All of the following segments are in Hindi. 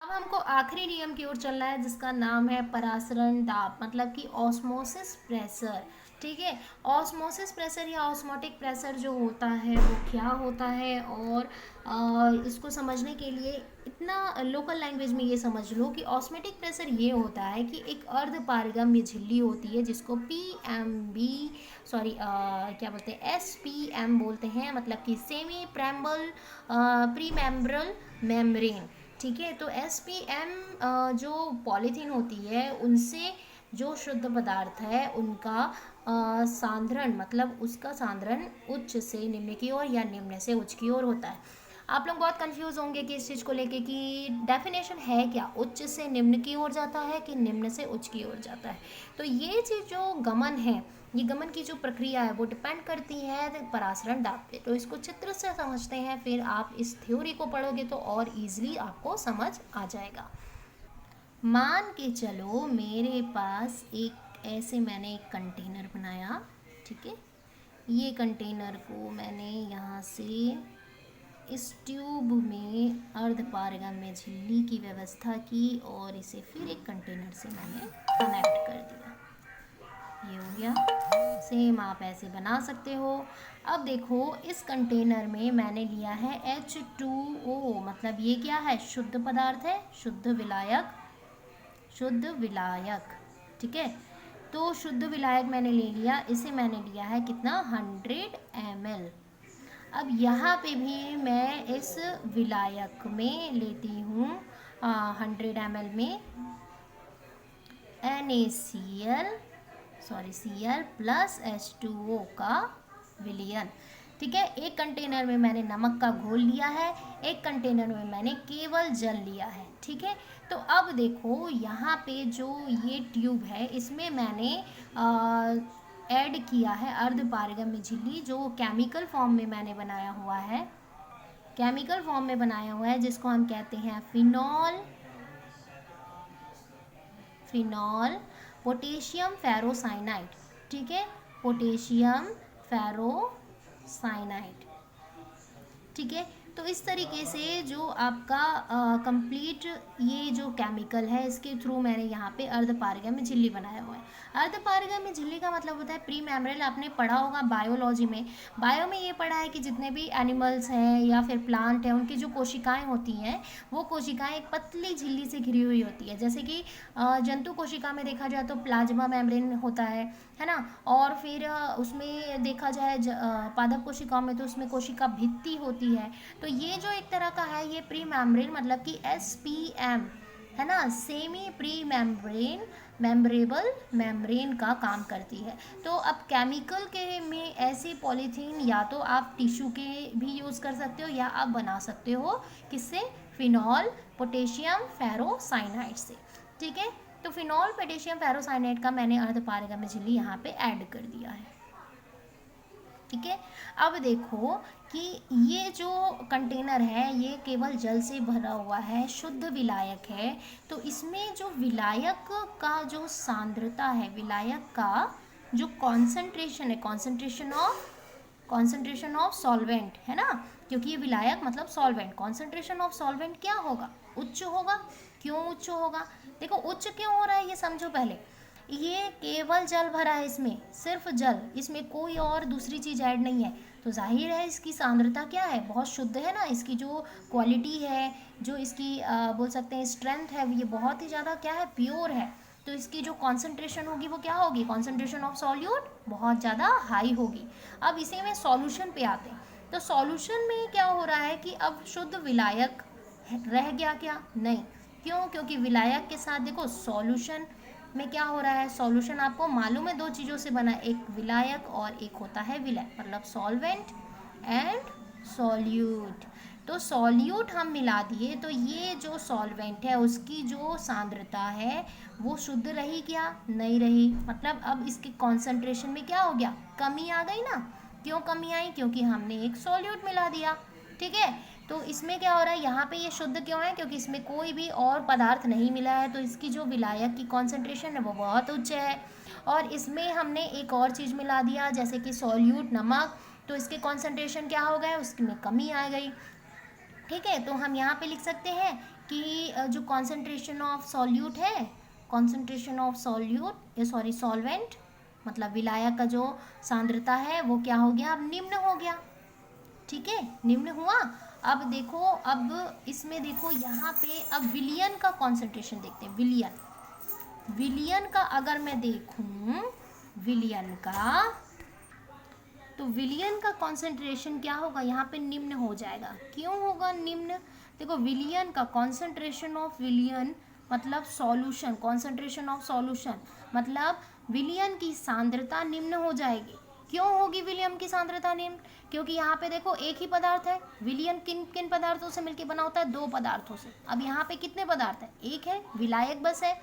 अब हमको आखिरी नियम की ओर चलना है जिसका नाम है परासरण दाब, मतलब कि ऑस्मोसिस प्रेशर। ठीक है, ऑस्मोसिस प्रेशर या ऑस्मोटिक प्रेशर जो होता है वो क्या होता है, और इसको समझने के लिए इतना लोकल लैंग्वेज में ये समझ लो कि ऑस्मोटिक प्रेशर ये होता है कि एक अर्ध पारगम्य झिल्ली होती है जिसको क्या बोलते हैं, SPM बोलते हैं, मतलब कि सेमी प्रेम्बल प्रीमेम्ब्रल मेम्ब्रेन। ठीक है, तो SPM जो पॉलीथीन होती है उनसे जो शुद्ध पदार्थ है उनका सांद्रण, मतलब उसका सांद्रण उच्च से निम्न की ओर या निम्न से उच्च की ओर होता है। आप लोग बहुत कंफ्यूज होंगे कि इस चीज़ को लेके कि डेफिनेशन है क्या, उच्च से निम्न की ओर जाता है कि निम्न से उच्च की ओर जाता है। तो ये चीज़ जो गमन है, ये गमन की जो प्रक्रिया है वो डिपेंड करती है परासरण दाब पे। तो इसको चित्र से समझते हैं, फिर आप इस थ्योरी को पढ़ोगे तो और इजीली आपको समझ आ जाएगा। मान के चलो मेरे पास एक ऐसे मैंने एक कंटेनर बनाया। ठीक है, ये कंटेनर को मैंने यहाँ से इस ट्यूब में अर्धपारगम्य झिल्ली की व्यवस्था की और इसे फिर एक कंटेनर से मैंने कनेक्ट कर दिया। ये हो गया। सेम आप ऐसे बना सकते हो। अब देखो इस कंटेनर में मैंने लिया है H2O, मतलब ये क्या है, शुद्ध पदार्थ है, शुद्ध विलायक, शुद्ध विलायक। ठीक है, तो शुद्ध विलायक मैंने ले लिया, इसे मैंने लिया है कितना, 100 ml। अब यहाँ पे भी मैं इस विलायक में लेती हूँ 100 ml में Cl प्लस H2O का विलयन। ठीक है, एक कंटेनर में मैंने नमक का घोल लिया है, एक कंटेनर में मैंने केवल जल लिया है। ठीक है, तो अब देखो यहाँ पे जो ये ट्यूब है इसमें मैंने ऐड किया है अर्धपारगम्य झिल्ली, जो केमिकल फॉर्म में मैंने बनाया हुआ है, केमिकल फॉर्म में बनाया हुआ है, जिसको हम कहते हैं फिनॉल पोटेशियम फेरोसाइनाइड। ठीक है, पोटेशियम फेरोसाइनाइड। ठीक है, तो इस तरीके से जो आपका कंप्लीट ये जो केमिकल है इसके थ्रू मैंने यहाँ पे अर्धपारगम्य झिल्ली बनाया हुआ है। अर्धपारगम्य झिल्ली का मतलब होता है प्री मेम्ब्रेन। आपने पढ़ा होगा बायोलॉजी में, बायो में ये पढ़ा है कि जितने भी एनिमल्स हैं या फिर प्लांट हैं उनकी जो कोशिकाएं होती हैं वो कोशिकाएं एक पतली झिल्ली से घिरी हुई होती है। जैसे कि जंतु कोशिका में देखा जाए तो प्लाज्मा मेम्ब्रेन होता है ना, और फिर उसमें देखा जाए पादप कोशिकाओं में तो उसमें कोशिका भित्ति होती है। तो ये जो एक तरह का है ये प्री मेम्ब्रेन, मतलब कि SPM है ना, सेमी प्री मेम्ब्रेन मेम्ब्रेबल मेम्ब्रेन का काम करती है। तो अब केमिकल के में ऐसे पॉलीथीन या तो आप टिश्यू के भी यूज़ कर सकते हो या आप बना सकते हो किससे, फिनॉल पोटेशियम फेरोसाइनाइड से। ठीक है, तो फिनॉल पोटेशियम फेरोसाइनाइड का मैंने अर्धपारगम्य झिल्ली यहाँ पे ऐड कर दिया है। ठीक है, अब देखो कि ये जो कंटेनर है ये केवल जल से भरा हुआ है, शुद्ध विलायक है। तो इसमें जो विलायक का जो सांद्रता है, विलायक का जो कॉन्सेंट्रेशन है, कॉन्सेंट्रेशन ऑफ सॉल्वेंट है ना, क्योंकि ये विलायक मतलब सॉल्वेंट, कॉन्सेंट्रेशन ऑफ सॉल्वेंट क्या होगा, उच्च होगा। क्यों उच्च होगा, देखो उच्च क्यों हो रहा है ये समझो पहले। ये केवल जल भरा है, इसमें सिर्फ जल, इसमें कोई और दूसरी चीज़ ऐड नहीं है, तो जाहिर है इसकी सांद्रता क्या है, बहुत शुद्ध है ना। इसकी जो क्वालिटी है, जो इसकी बोल सकते हैं स्ट्रेंथ है, ये बहुत ही ज़्यादा क्या है, प्योर है। तो इसकी जो कॉन्सेंट्रेशन होगी वो क्या होगी, कॉन्सेंट्रेशन ऑफ सॉल्यूट बहुत ज़्यादा हाई होगी। अब इसी में सॉल्यूशन पे आते हैं, तो सॉल्यूशन में क्या हो रहा है कि अब शुद्ध विलायक रह गया क्या, नहीं। क्यों, क्योंकि विलायक के साथ देखो सॉल्यूशन में क्या हो रहा है, सॉल्यूशन आपको मालूम है दो चीज़ों से बना, एक विलायक और एक होता है विलय, मतलब सॉल्वेंट एंड सॉल्यूट। तो सॉल्यूट हम मिला दिए तो ये जो सॉल्वेंट है उसकी जो सांद्रता है वो शुद्ध रही क्या, नहीं रही, मतलब अब इसके कॉन्सेंट्रेशन में क्या हो गया, कमी आ गई ना। क्यों कमी आई, क्योंकि हमने एक सॉल्यूट मिला दिया। ठीक है, तो इसमें क्या हो रहा है, यहाँ पे ये शुद्ध क्यों है, क्योंकि इसमें कोई भी और पदार्थ नहीं मिला है, तो इसकी जो विलायक की कॉन्सेंट्रेशन है वो बहुत उच्च है। और इसमें हमने एक और चीज़ मिला दिया जैसे कि सॉल्यूट नमक, तो इसके कॉन्सेंट्रेशन क्या हो गए, उसमें कमी आ गई। ठीक है, तो हम यहाँ पे लिख सकते हैं कि जो कॉन्सेंट्रेशन ऑफ सॉल्यूट है, concentration of solute sorry solvent, मतलब विलायक का जो सांद्रता है वो क्या हो गया, अब निम्न हो गया। ठीक है, निम्न हुआ। अब देखो, अब इसमें देखो यहाँ पे अब विलियन का कॉन्सेंट्रेशन देखते हैं। विलियन का अगर मैं देखूं, विलियन का, तो विलियन का कॉन्सेंट्रेशन क्या होगा, यहाँ पे निम्न हो जाएगा। क्यों होगा निम्न, देखो विलियन का कॉन्सेंट्रेशन ऑफ विलियन मतलब सॉल्यूशन, कॉन्सेंट्रेशन ऑफ सॉल्यूशन मतलब विलियन की सांद्रता निम्न हो जाएगी। क्यों होगी विलियन की सांद्रता निम्न, क्योंकि यहाँ पे देखो एक ही पदार्थ है। विलियन किन किन पदार्थों से मिलकर बना होता है, दो पदार्थों से। अब यहाँ पे कितने पदार्थ है, एक है, विलायक बस है।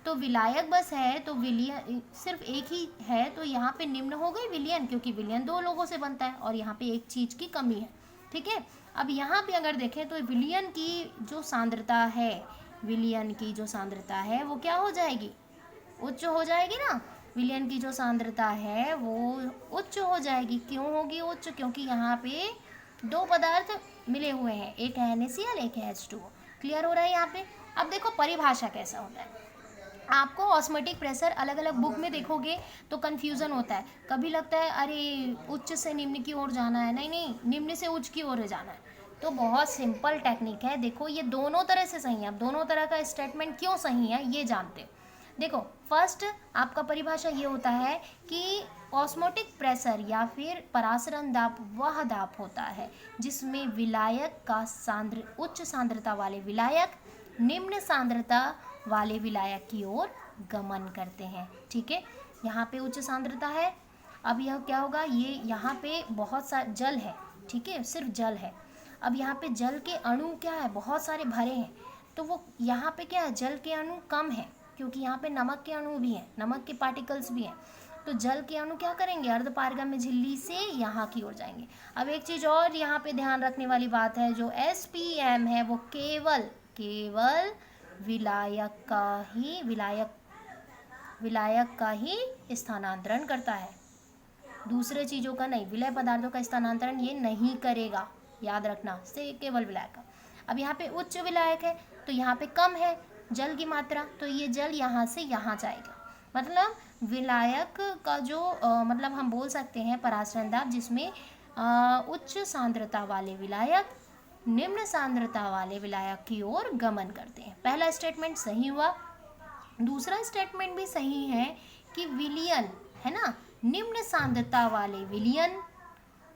तो विलायक बस है तो विलियन सिर्फ एक ही है, तो यहाँ पे निम्न हो गई विलियन, क्योंकि विलियन दो लोगों से बनता है और यहाँ पे एक चीज की कमी है। ठीक है, अब यहाँ पे अगर देखें तो विलियन की जो सांद्रता है, विलियन की जो सांद्रता है वो क्या हो जाएगी, उच्च हो जाएगी ना। विलियन की जो सांद्रता है वो उच्च हो जाएगी। क्यों होगी उच्च, क्योंकि यहाँ पे दो पदार्थ मिले हुए हैं, एक है NaCl, एक है H2O। क्लियर हो रहा है यहाँ पे। अब देखो परिभाषा कैसा होता है। आपको ऑस्मोटिक प्रेशर अलग अलग बुक में देखोगे तो कन्फ्यूज़न होता है। कभी लगता है अरे उच्च से निम्न की ओर जाना है, नहीं नहीं, निम्न से उच्च की ओर जाना है। तो बहुत सिंपल टेक्निक है। देखो ये दोनों तरह से सही है। अब दोनों तरह का स्टेटमेंट क्यों सही है ये जानते हैं। देखो फर्स्ट आपका परिभाषा ये होता है कि ऑस्मोटिक प्रेशर या फिर परासरण दाब वह दाब होता है जिसमें विलायक का उच्च सांद्रता वाले विलायक निम्न सांद्रता वाले विलायक की ओर गमन करते हैं। ठीक है, यहाँ पे उच्च सांद्रता है। अब यह क्या होगा, ये यहाँ पे बहुत सा जल है। ठीक है, सिर्फ जल है। अब यहाँ पे जल के अणु क्या है, बहुत सारे भरे हैं। तो वो यहाँ पे क्या है, जल के अणु कम है, क्योंकि यहाँ पे नमक के अणु भी हैं, नमक के पार्टिकल्स भी हैं। तो जल के अणु क्या करेंगे, अर्धपारगम्य झिल्ली से यहाँ की ओर जाएंगे। अब एक चीज़ और यहाँ पे ध्यान रखने वाली बात है, जो SPM है वो केवल विलायक का ही स्थानांतरण करता है, दूसरे चीज़ों का नहीं। विलय पदार्थों का स्थानांतरण ये नहीं करेगा, याद रखना, से केवल विलायक का। अब यहाँ पे उच्च विलायक है तो यहाँ पे कम है जल की मात्रा, तो ये जल यहाँ से यहाँ जाएगा। मतलब विलायक का जो मतलब हम बोल सकते हैं परासरण दाब, जिसमें उच्च सांद्रता वाले विलायक निम्न सांद्रता वाले विलायक की ओर गमन करते हैं। पहला स्टेटमेंट सही हुआ। दूसरा स्टेटमेंट भी सही है कि विलियन है ना, निम्न सांद्रता वाले विलियन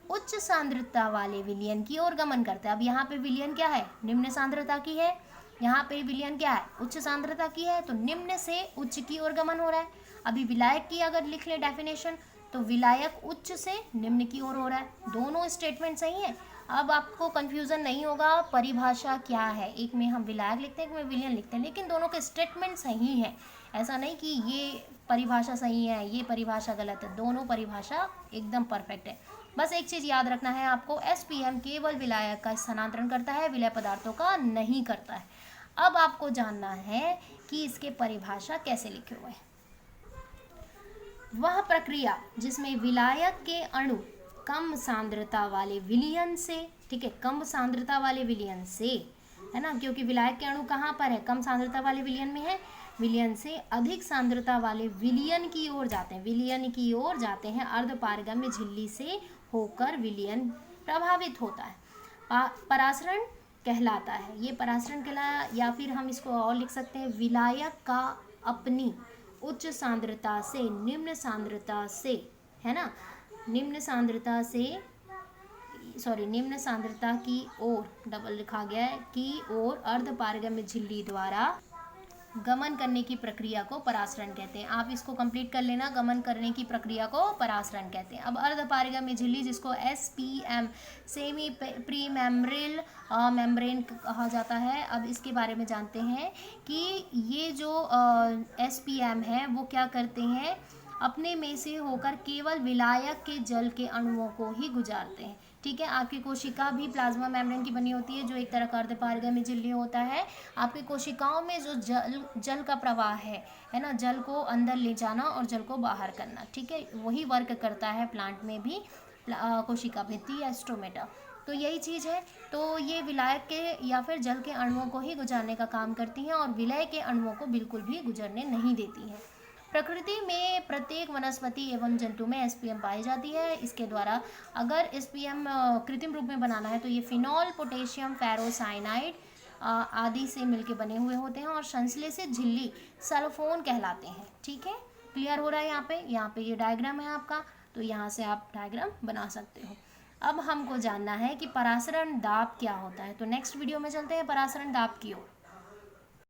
उच्च सांद्रता वाले विलियन की ओर गमन करता है। अब यहाँ पे विलियन क्या है, निम्न सांद्रता की है, यहाँ पे विलियन क्या है, उच्च सांद्रता की है, तो निम्न से उच्च की ओर गमन हो रहा है। अभी विलायक की अगर लिख ले डेफिनेशन, तो विलायक उच्च से निम्न की ओर हो रहा है। दोनों स्टेटमेंट सही है। अब आपको कंफ्यूजन नहीं होगा परिभाषा क्या है, एक में हम विलायक लिखते हैं, एक में विलियन लिखते हैं, लेकिन दोनों के स्टेटमेंट सही है। ऐसा नहीं कि ये परिभाषा सही है ये परिभाषा गलत है, दोनों परिभाषा एकदम परफेक्ट है। बस एक चीज़ याद रखना है आपको, SPM केवल विलायक का स्थानांतरण करता है, विलय पदार्थों का नहीं करता है। अब आपको जानना है कि इसके परिभाषा कैसे लिखे हुए हैं। वह प्रक्रिया जिसमें विलायक के अणु कम सांद्रता वाले विलियन से, ठीक है, कम सांद्रता वाले विलियन से, है ना, क्योंकि विलायक के अणु कहाँ पर है, कम सांद्रता वाले विलियन में है, विलियन से अधिक सांद्रता वाले विलियन की ओर जाते हैं, विलियन की ओर जाते हैं, अर्धपारगम्य झिल्ली से होकर विलियन प्रभावित होता है, परासरण कहलाता है। ये परासरण कहलाया, या फिर हम इसको और लिख सकते हैं, विलायक का अपनी उच्च सांद्रता से निम्न सांद्रता से, है ना, निम्न सांद्रता की ओर, डबल लिखा गया है, की ओर अर्धपारगम्य झिल्ली द्वारा गमन करने की प्रक्रिया को परासरण कहते हैं। आप इसको कंप्लीट कर लेना, गमन करने की प्रक्रिया को परासरण कहते हैं। अब अर्धपारगम्य झिल्ली, जिसको SPM सेमी प्री मेम्ब्रेन कहा जाता है, अब इसके बारे में जानते हैं कि ये जो SPM है वो क्या करते हैं, अपने में से होकर केवल विलायक के जल के अणुओं को ही गुजारते हैं। ठीक है, आपकी कोशिका भी प्लाज्मा मेम्ब्रेन की बनी होती है, जो एक तरह का अर्धपारगम्य झिल्ली होता है। आपकी कोशिकाओं में जो जल का प्रवाह है ना, जल को अंदर ले जाना और जल को बाहर करना, ठीक है, वही वर्क करता है प्लांट में भी, कोशिका भित्ति या स्टोमेटा। तो यही चीज़ है। तो ये विलायक के या फिर जल के अणुओं को ही गुजारने का काम करती हैं और विलय के अणुओं को बिल्कुल भी गुजरने नहीं देती हैं। प्रकृति में प्रत्येक वनस्पति एवं जंतु में एसपीएम पाई जाती है। इसके द्वारा अगर एसपीएम कृत्रिम रूप में बनाना है तो ये फिनॉल, पोटेशियम, फेरोसाइनाइड आदि से मिलके बने हुए होते हैं और संश्लेषित झिल्ली सल्फोन कहलाते हैं। ठीक है, क्लियर हो रहा है यहाँ पे ये डायग्राम है आपका, तो यहाँ से आप डायग्राम बना सकते हो। अब हमको जानना है कि परासरण दाब क्या होता है, तो नेक्स्ट वीडियो में चलते हैं परासरण दाब की ओर।